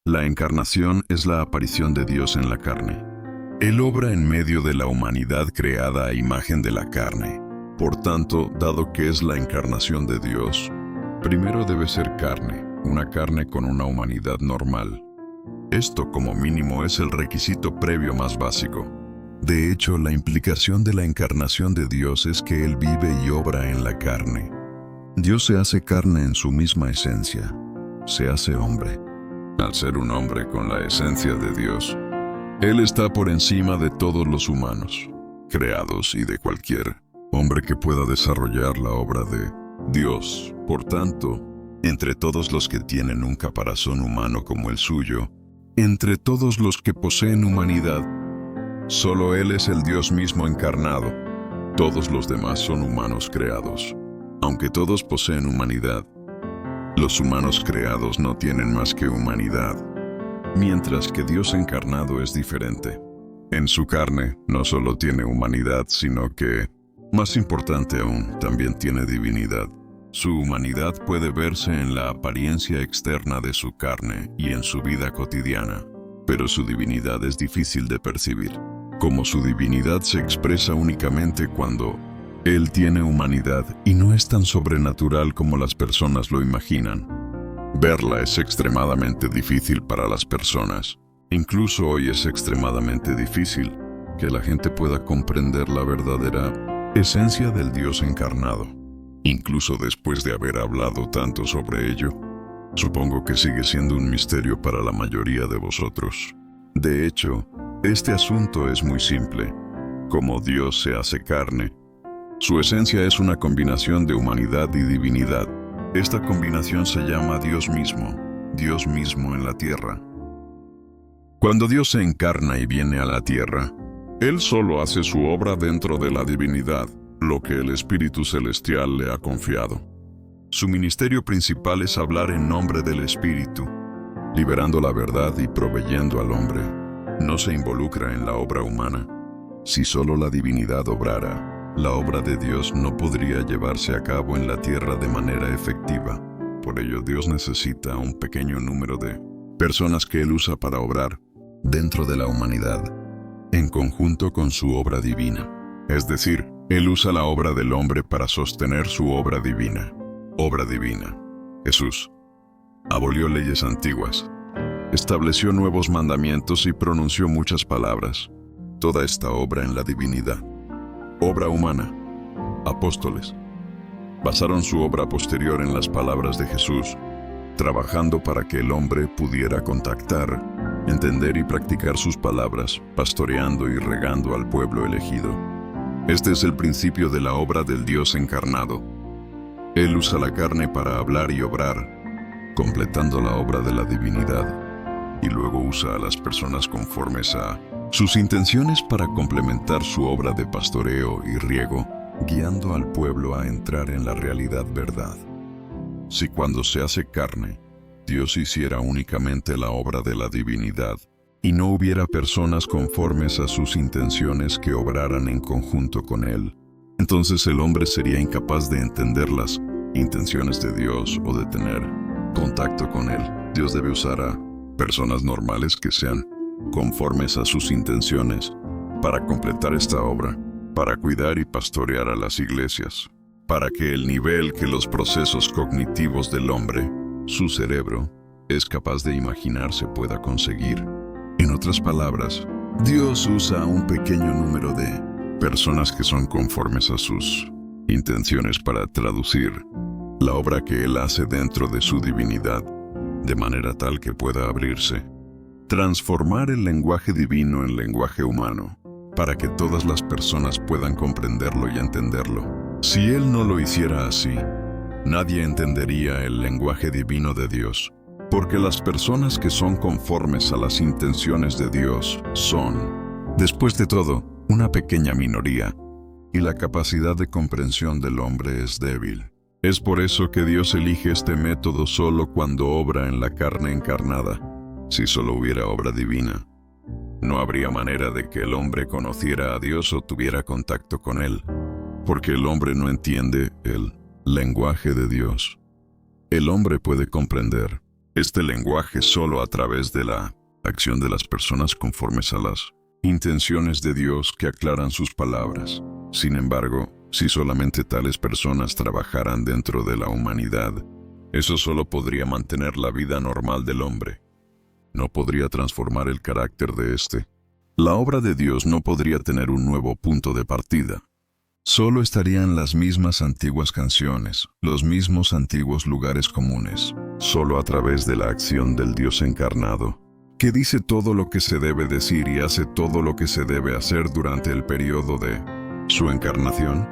La encarnación es la aparición de Dios en la carne. Él obra en medio de la humanidad creada a imagen de la carne. Por tanto, dado que es la encarnación de Dios, primero debe ser carne, una carne con una humanidad normal. Esto, como mínimo, es el requisito previo más básico. De hecho, la implicación de la encarnación de Dios es que Él vive y obra en la carne. Dios se hace carne en su misma esencia. Se hace hombre. Al ser un hombre con la esencia de Dios, Él está por encima de todos los humanos, creados y de cualquier hombre que pueda desarrollar la obra de Dios. Por tanto, entre todos los que tienen un caparazón humano como el suyo, entre todos los que poseen humanidad, solo Él es el Dios mismo encarnado. Todos los demás son humanos creados. Aunque todos poseen humanidad, los humanos creados no tienen más que humanidad, mientras que Dios encarnado es diferente. En su carne no solo tiene humanidad, sino que, más importante aún, también tiene divinidad. Su humanidad puede verse en la apariencia externa de su carne y en su vida cotidiana, pero su divinidad es difícil de percibir. Como su divinidad se expresa únicamente cuando Él tiene humanidad y no es tan sobrenatural como las personas lo imaginan. Verla es extremadamente difícil para las personas. Incluso hoy es extremadamente difícil que la gente pueda comprender la verdadera esencia del Dios encarnado. Incluso después de haber hablado tanto sobre ello, supongo que sigue siendo un misterio para la mayoría de vosotros. De hecho, este asunto es muy simple. Como Dios se hace carne, su esencia es una combinación de humanidad y divinidad. Esta combinación se llama Dios mismo en la tierra. Cuando Dios se encarna y viene a la tierra, Él solo hace su obra dentro de la divinidad, lo que el Espíritu Celestial le ha confiado. Su ministerio principal es hablar en nombre del Espíritu, liberando la verdad y proveyendo al hombre. No se involucra en la obra humana. Si solo la divinidad obrara, la obra de Dios no podría llevarse a cabo en la tierra de manera efectiva. Por ello, Dios necesita un pequeño número de personas que Él usa para obrar dentro de la humanidad, en conjunto con su obra divina. Es decir, Él usa la obra del hombre para sostener su obra divina. Obra divina. Jesús abolió leyes antiguas, estableció nuevos mandamientos y pronunció muchas palabras. Toda esta obra en la divinidad. Obra humana. Apóstoles basaron su obra posterior en las palabras de Jesús, trabajando para que el hombre pudiera contactar, entender y practicar sus palabras, pastoreando y regando al pueblo elegido. Este es el principio de la obra del Dios encarnado. Él usa la carne para hablar y obrar, completando la obra de la divinidad, y luego usa a las personas conformes a sus intenciones para complementar su obra de pastoreo y riego, guiando al pueblo a entrar en la realidad verdad. Si cuando se hace carne, Dios hiciera únicamente la obra de la divinidad, y no hubiera personas conformes a sus intenciones que obraran en conjunto con Él, entonces el hombre sería incapaz de entender las intenciones de Dios o de tener contacto con Él. Dios debe usar a personas normales que sean conformes a sus intenciones para completar esta obra, para cuidar y pastorear a las iglesias, para que el nivel que los procesos cognitivos del hombre, su cerebro, es capaz de imaginar se pueda conseguir. En otras palabras, Dios usa a un pequeño número de personas que son conformes a sus intenciones para traducir la obra que Él hace dentro de su divinidad, de manera tal que pueda abrirse, transformar el lenguaje divino en lenguaje humano, para que todas las personas puedan comprenderlo y entenderlo. Si Él no lo hiciera así, nadie entendería el lenguaje divino de Dios, porque las personas que son conformes a las intenciones de Dios son, después de todo, una pequeña minoría, y la capacidad de comprensión del hombre es débil. Es por eso que Dios elige este método solo cuando obra en la carne encarnada. Si solo hubiera obra divina, no habría manera de que el hombre conociera a Dios o tuviera contacto con Él, porque el hombre no entiende el lenguaje de Dios. El hombre puede comprender Este lenguaje solo a través de la acción de las personas conformes a las intenciones de Dios que aclaran sus palabras. Sin embargo, si solamente tales personas trabajaran dentro de la humanidad, eso solo podría mantener la vida normal del hombre. No podría transformar el carácter de éste. La obra de Dios no podría tener un nuevo punto de partida. Solo estarían las mismas antiguas canciones, los mismos antiguos lugares comunes, solo a través de la acción del Dios encarnado, que dice todo lo que se debe decir y hace todo lo que se debe hacer durante el periodo de su encarnación,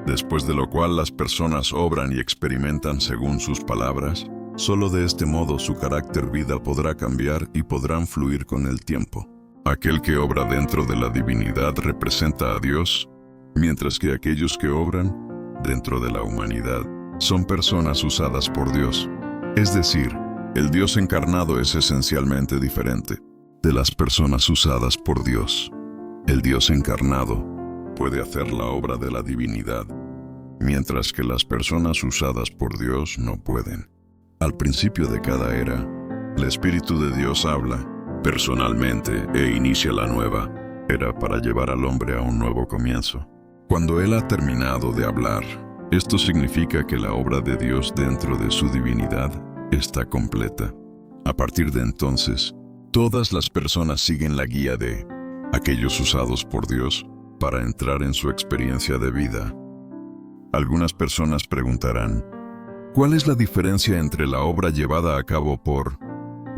después de lo cual las personas obran y experimentan según sus palabras. Solo de este modo su carácter vida podrá cambiar y podrán fluir con el tiempo. Aquel que obra dentro de la divinidad representa a Dios, mientras que aquellos que obran dentro de la humanidad son personas usadas por Dios. Es decir, el Dios encarnado es esencialmente diferente de las personas usadas por Dios. El Dios encarnado puede hacer la obra de la divinidad, mientras que las personas usadas por Dios no pueden. Al principio de cada era, el Espíritu de Dios habla personalmente e inicia la nueva era para llevar al hombre a un nuevo comienzo. Cuando Él ha terminado de hablar, esto significa que la obra de Dios dentro de su divinidad está completa. A partir de entonces, todas las personas siguen la guía de aquellos usados por Dios para entrar en su experiencia de vida. Algunas personas preguntarán, ¿cuál es la diferencia entre la obra llevada a cabo por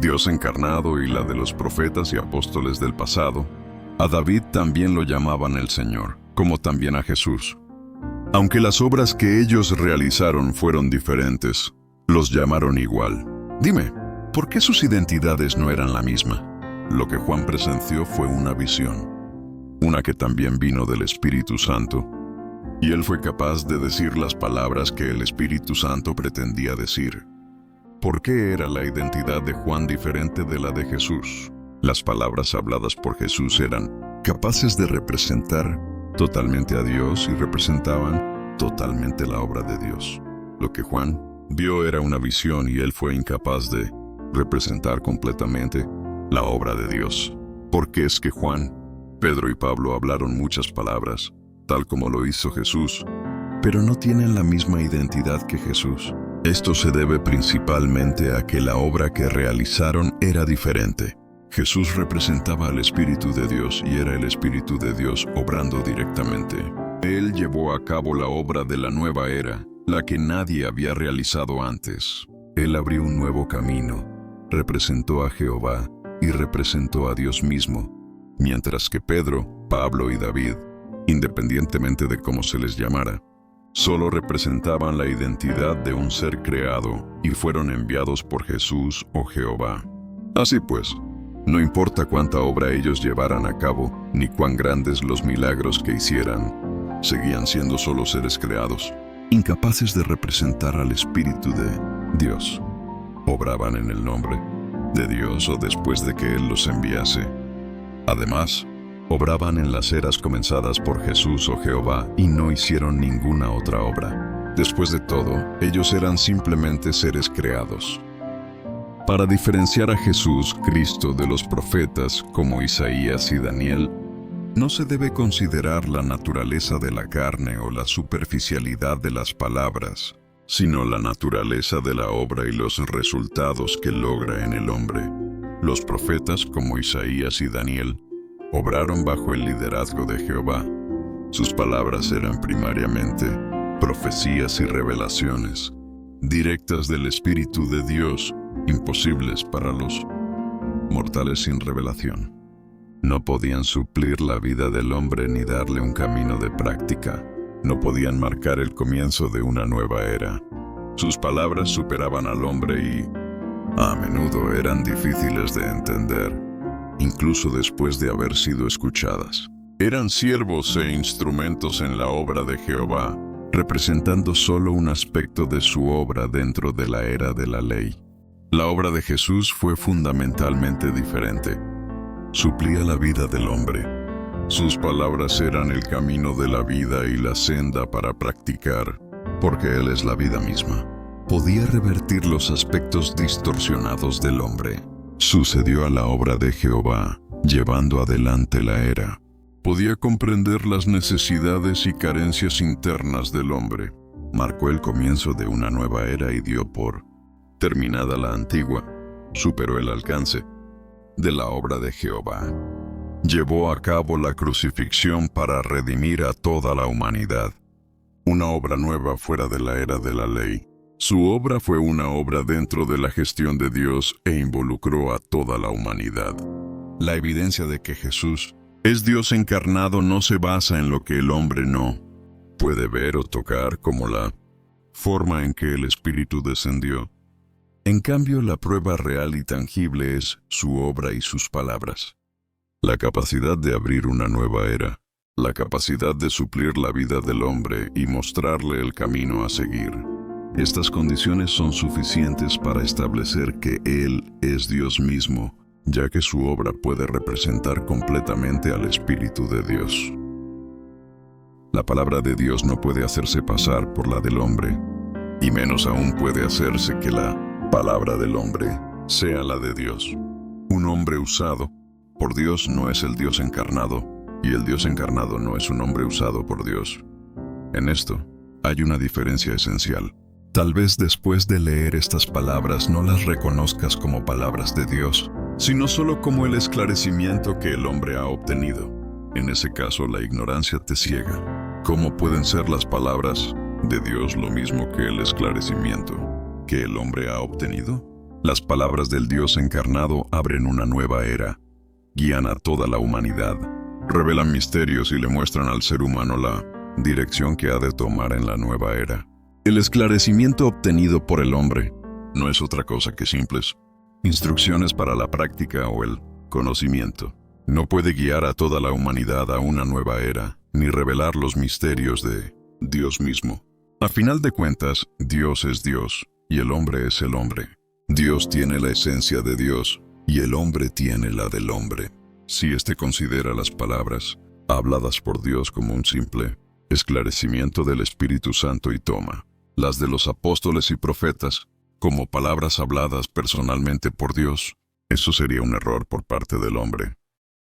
Dios encarnado y la de los profetas y apóstoles del pasado? A David también lo llamaban el Señor, como también a Jesús. Aunque las obras que ellos realizaron fueron diferentes, los llamaron igual. Dime, ¿por qué sus identidades no eran la misma? Lo que Juan presenció fue una visión, una que también vino del Espíritu Santo, y él fue capaz de decir las palabras que el Espíritu Santo pretendía decir. ¿Por qué era la identidad de Juan diferente de la de Jesús? Las palabras habladas por Jesús eran capaces de representar totalmente a Dios y representaban totalmente la obra de Dios. Lo que Juan vio era una visión y él fue incapaz de representar completamente la obra de Dios. Porque es que Juan, Pedro y Pablo hablaron muchas palabras, tal como lo hizo Jesús, pero no tienen la misma identidad que Jesús. Esto se debe principalmente a que la obra que realizaron era diferente. Jesús representaba al Espíritu de Dios y era el Espíritu de Dios obrando directamente. Él llevó a cabo la obra de la nueva era, la que nadie había realizado antes. Él abrió un nuevo camino, representó a Jehová y representó a Dios mismo, mientras que Pedro, Pablo y David, independientemente de cómo se les llamara, solo representaban la identidad de un ser creado y fueron enviados por Jesús o Jehová. Así pues, no importa cuánta obra ellos llevaran a cabo, ni cuán grandes los milagros que hicieran, seguían siendo solo seres creados, incapaces de representar al Espíritu de Dios. Obraban en el nombre de Dios o después de que Él los enviase. Además, obraban en las eras comenzadas por Jesús o Jehová y no hicieron ninguna otra obra. Después de todo, ellos eran simplemente seres creados. Para diferenciar a Jesús, Cristo, de los profetas como Isaías y Daniel, no se debe considerar la naturaleza de la carne o la superficialidad de las palabras, sino la naturaleza de la obra y los resultados que logra en el hombre. Los profetas como Isaías y Daniel obraron bajo el liderazgo de Jehová. Sus palabras eran primariamente profecías y revelaciones, directas del Espíritu de Dios, imposibles para los mortales sin revelación. No podían suplir la vida del hombre ni darle un camino de práctica. No podían marcar el comienzo de una nueva era. Sus palabras superaban al hombre y, a menudo, eran difíciles de entender, incluso después de haber sido escuchadas. Eran siervos e instrumentos en la obra de Jehová, representando solo un aspecto de su obra dentro de la era de la ley. La obra de Jesús fue fundamentalmente diferente. Suplía la vida del hombre. Sus palabras eran el camino de la vida y la senda para practicar, porque Él es la vida misma. podía revertir los aspectos distorsionados del hombre. Sucedió a la obra de Jehová, llevando adelante la era. Podía comprender las necesidades y carencias internas del hombre. Marcó el comienzo de una nueva era y dio por terminada la antigua. Superó el alcance de la obra de Jehová. Llevó a cabo la crucifixión para redimir a toda la humanidad. Una obra nueva fuera de la era de la ley. Su obra fue una obra dentro de la gestión de Dios e involucró a toda la humanidad. La evidencia de que Jesús es Dios encarnado no se basa en lo que el hombre no puede ver o tocar, como la forma en que el Espíritu descendió. En cambio, la prueba real y tangible es su obra y sus palabras. La capacidad de abrir una nueva era, la capacidad de suplir la vida del hombre y mostrarle el camino a seguir. Estas condiciones son suficientes para establecer que Él es Dios mismo, ya que su obra puede representar completamente al Espíritu de Dios. La palabra de Dios no puede hacerse pasar por la del hombre, y menos aún puede hacerse que la palabra del hombre sea la de Dios. Un hombre usado por Dios no es el Dios encarnado, y el Dios encarnado no es un hombre usado por Dios. En esto hay una diferencia esencial. Tal vez después de leer estas palabras no las reconozcas como palabras de Dios, sino solo como el esclarecimiento que el hombre ha obtenido. En ese caso, la ignorancia te ciega. ¿Cómo pueden ser las palabras de Dios lo mismo que el esclarecimiento que el hombre ha obtenido? Las palabras del Dios encarnado abren una nueva era, guían a toda la humanidad, revelan misterios y le muestran al ser humano la dirección que ha de tomar en la nueva era. El esclarecimiento obtenido por el hombre no es otra cosa que simples instrucciones para la práctica o el conocimiento. No puede guiar a toda la humanidad a una nueva era, ni revelar los misterios de Dios mismo. A final de cuentas, Dios es Dios, y el hombre es el hombre. Dios tiene la esencia de Dios, y el hombre tiene la del hombre. Si éste considera las palabras habladas por Dios como un simple esclarecimiento del Espíritu Santo y toma las de los apóstoles y profetas como palabras habladas personalmente por Dios, eso sería un error por parte del hombre.